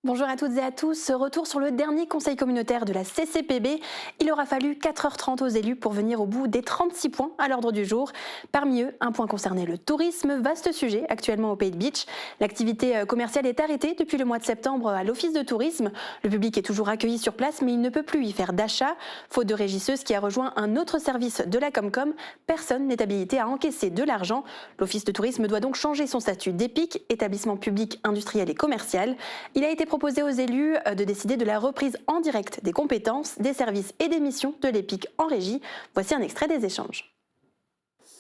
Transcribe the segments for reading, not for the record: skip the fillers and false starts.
Bonjour à toutes et à tous. Retour sur le dernier conseil communautaire de la CCPB. Il aura fallu 4h30 aux élus pour venir au bout des 36 points à l'ordre du jour. Parmi eux, un point concernait le tourisme, vaste sujet actuellement au Pays de Beach. L'activité commerciale est arrêtée depuis le mois de septembre à l'office de tourisme. Le public est toujours accueilli sur place, mais il ne peut plus y faire d'achat. Faute de régisseuse qui a rejoint un autre service de la Comcom, personne n'est habilité à encaisser de l'argent. L'office de tourisme doit donc changer son statut d'EPIC, établissement public industriel et commercial. Il a été proposé aux élus de décider de la reprise en direct des compétences, des services et des missions de l'EPIC en régie. Voici un extrait des échanges.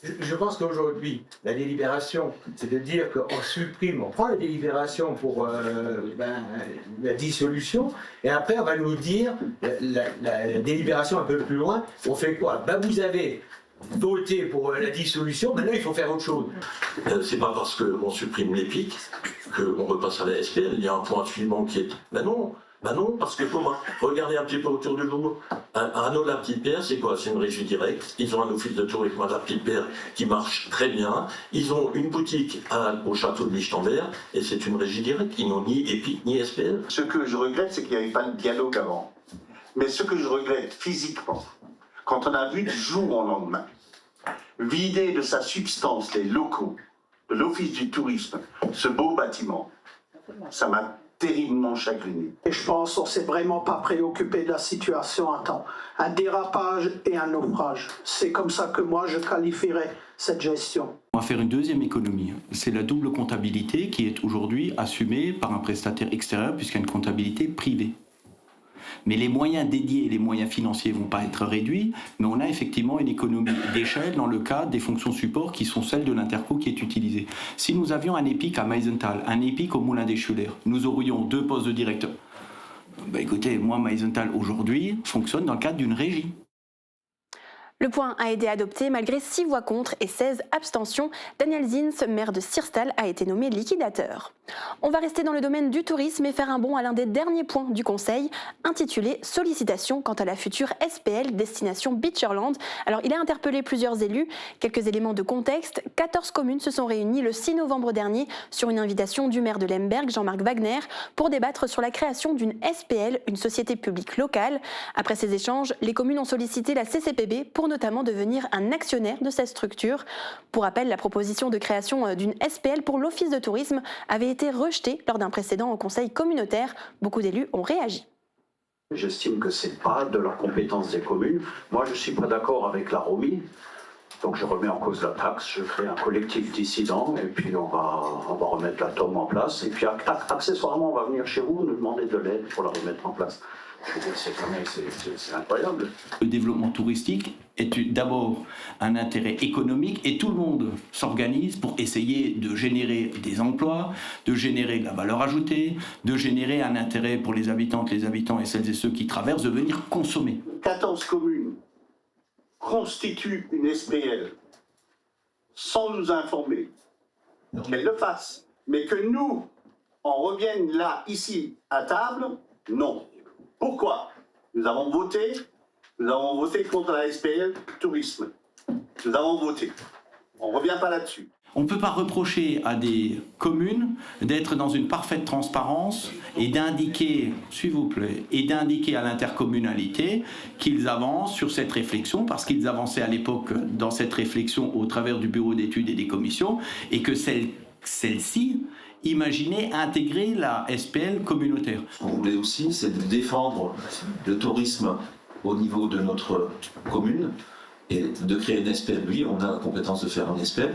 Je pense qu'aujourd'hui, la délibération, c'est de dire qu'on supprime, on prend la délibération pour la dissolution, et après on va nous dire, la délibération un peu plus loin, on fait quoi? Vous avez voté pour la dissolution, maintenant il faut faire autre chose. C'est pas parce qu'on supprime l'EPIC qu'on repasse à la SPL. Il y a un point suivant qui est... Ben non, parce que regardez un petit peu autour de nous. Arnaud de la Petite Pierre, c'est quoi? C'est une régie directe. Ils ont un office de tourisme à la Petite Pierre qui marche très bien. Ils ont une boutique au château de Lichtenberg et c'est une régie directe. Ils n'ont ni EPIC ni SPL. Ce que je regrette, c'est qu'il n'y avait pas de dialogue avant. Mais ce que je regrette physiquement, quand on a vu du jour au lendemain vider de sa substance les locaux de l'Office du tourisme, ce beau bâtiment, ça m'a terriblement chagriné. Et je pense qu'on ne s'est vraiment pas préoccupé de la situation à temps. Un dérapage et un naufrage. C'est comme ça que moi je qualifierais cette gestion. On va faire une deuxième économie. C'est la double comptabilité qui est aujourd'hui assumée par un prestataire extérieur puisqu'il y a une comptabilité privée. Mais les moyens dédiés, les moyens financiers ne vont pas être réduits, mais on a effectivement une économie d'échelle dans le cadre des fonctions support qui sont celles de l'interco qui est utilisée. Si nous avions un EPIC à Meisenthal, un EPIC au Moulin des Schuller, nous aurions 2 postes de directeur. Écoutez, moi, Meisenthal aujourd'hui fonctionne dans le cadre d'une régie. Le point a été adopté malgré 6 voix contre et 16 abstentions. Daniel Zins, maire de Sirstal, a été nommé liquidateur. On va rester dans le domaine du tourisme et faire un bond à l'un des derniers points du Conseil, intitulé « Sollicitation quant à la future SPL destination Beacherland ». Alors, il a interpellé plusieurs élus. Quelques éléments de contexte. 14 communes se sont réunies le 6 novembre dernier sur une invitation du maire de Lemberg, Jean-Marc Wagner, pour débattre sur la création d'une SPL, une société publique locale. Après ces échanges, les communes ont sollicité la CCPB pour notamment devenir un actionnaire de cette structure. Pour rappel, la proposition de création d'une SPL pour l'Office de tourisme avait été rejetée lors d'un précédent au conseil communautaire. Beaucoup d'élus ont réagi. J'estime que ce n'est pas de leur compétence des communes. Moi, je ne suis pas d'accord avec la ROMI. Donc je remets en cause la taxe, je crée un collectif dissident et puis on va remettre la TOM en place. Et puis accessoirement, on va venir chez vous nous demander de l'aide pour la remettre en place. C'est incroyable. Le développement touristique est d'abord un intérêt économique et tout le monde s'organise pour essayer de générer des emplois, de générer de la valeur ajoutée, de générer un intérêt pour les habitantes, les habitants et celles et ceux qui traversent de venir consommer. 14 communes constituent une SPL sans nous informer, qu'elles le fassent. Mais que nous, on revienne là, ici, à table, non. Pourquoi? Nous avons voté contre la SPL tourisme. Nous avons voté. On ne revient pas là-dessus. On ne peut pas reprocher à des communes d'être dans une parfaite transparence et d'indiquer, s'il vous plaît, et d'indiquer à l'intercommunalité qu'ils avancent sur cette réflexion, parce qu'ils avançaient à l'époque dans cette réflexion au travers du bureau d'études et des commissions, et que celle-ci imaginait intégrer la SPL communautaire. Ce qu'on voulait aussi, c'est de défendre le tourisme au niveau de notre commune et de créer une SPL. Oui, on a la compétence de faire une SPL.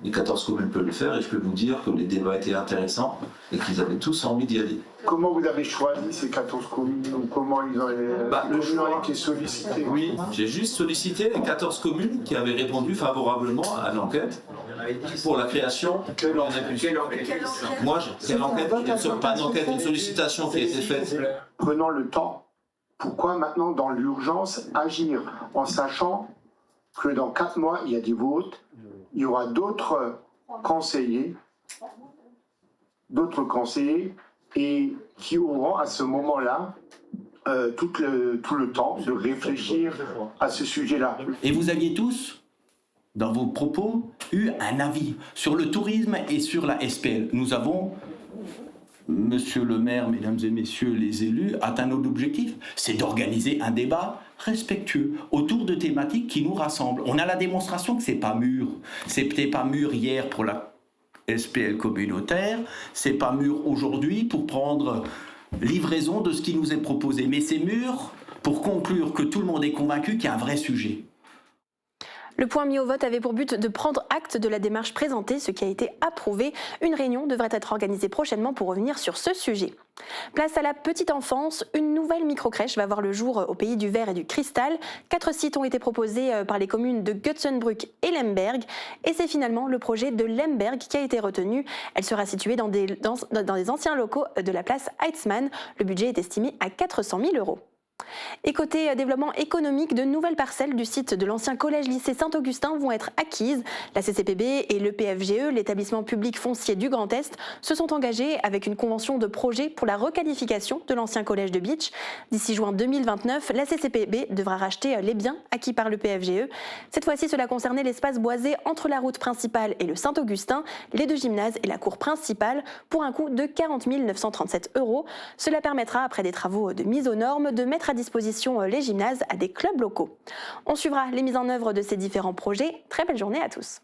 Les 14 communes peuvent le faire et je peux vous dire que les débats étaient intéressants et qu'ils avaient tous envie d'y aller. Comment vous avez choisi ces 14 communes? Comment ils ont été sollicités? Oui, j'ai juste sollicité les 14 communes qui avaient répondu favorablement à l'enquête pour la création. Quelle enquête? Moi, quelle enquête? Pas une enquête, une sollicitation qui a été faite. Prenons le temps. Pourquoi maintenant, dans l'urgence, agir en sachant que dans 4 mois, il y a des votes, il y aura d'autres conseillers et qui auront à ce moment-là tout le temps de réfléchir à ce sujet-là. Et vous aviez tous, dans vos propos, eu un avis sur le tourisme et sur la SPL. Nous avons Monsieur le maire, mesdames et messieurs les élus, atteint notre objectif, c'est d'organiser un débat respectueux autour de thématiques qui nous rassemblent. On a la démonstration que c'est pas mûr. C'était pas mûr hier pour la SPL communautaire, c'est pas mûr aujourd'hui pour prendre livraison de ce qui nous est proposé. Mais c'est mûr pour conclure que tout le monde est convaincu qu'il y a un vrai sujet. Le point mis au vote avait pour but de prendre acte de la démarche présentée, ce qui a été approuvé. Une réunion devrait être organisée prochainement pour revenir sur ce sujet. Place à la petite enfance, une nouvelle microcrèche va voir le jour au pays du verre et du cristal. 4 sites ont été proposés par les communes de Götzenbrück et Lemberg. Et c'est finalement le projet de Lemberg qui a été retenu. Elle sera située dans des anciens locaux de la place Heitzmann. Le budget est estimé à 400 000 €. Et côté développement économique, de nouvelles parcelles du site de l'ancien collège-lycée Saint-Augustin vont être acquises. La CCPB et le PFGE, l'établissement public foncier du Grand Est, se sont engagés avec une convention de projet pour la requalification de l'ancien collège de Bitche. D'ici juin 2029, la CCPB devra racheter les biens acquis par le PFGE. Cette fois-ci, cela concernait l'espace boisé entre la route principale et le Saint-Augustin, les 2 gymnases et la cour principale, pour un coût de 40 937 €. Cela permettra, après des travaux de mise aux normes, de mettre à disposition les gymnases à des clubs locaux. On suivra les mises en œuvre de ces différents projets. Très belle journée à tous.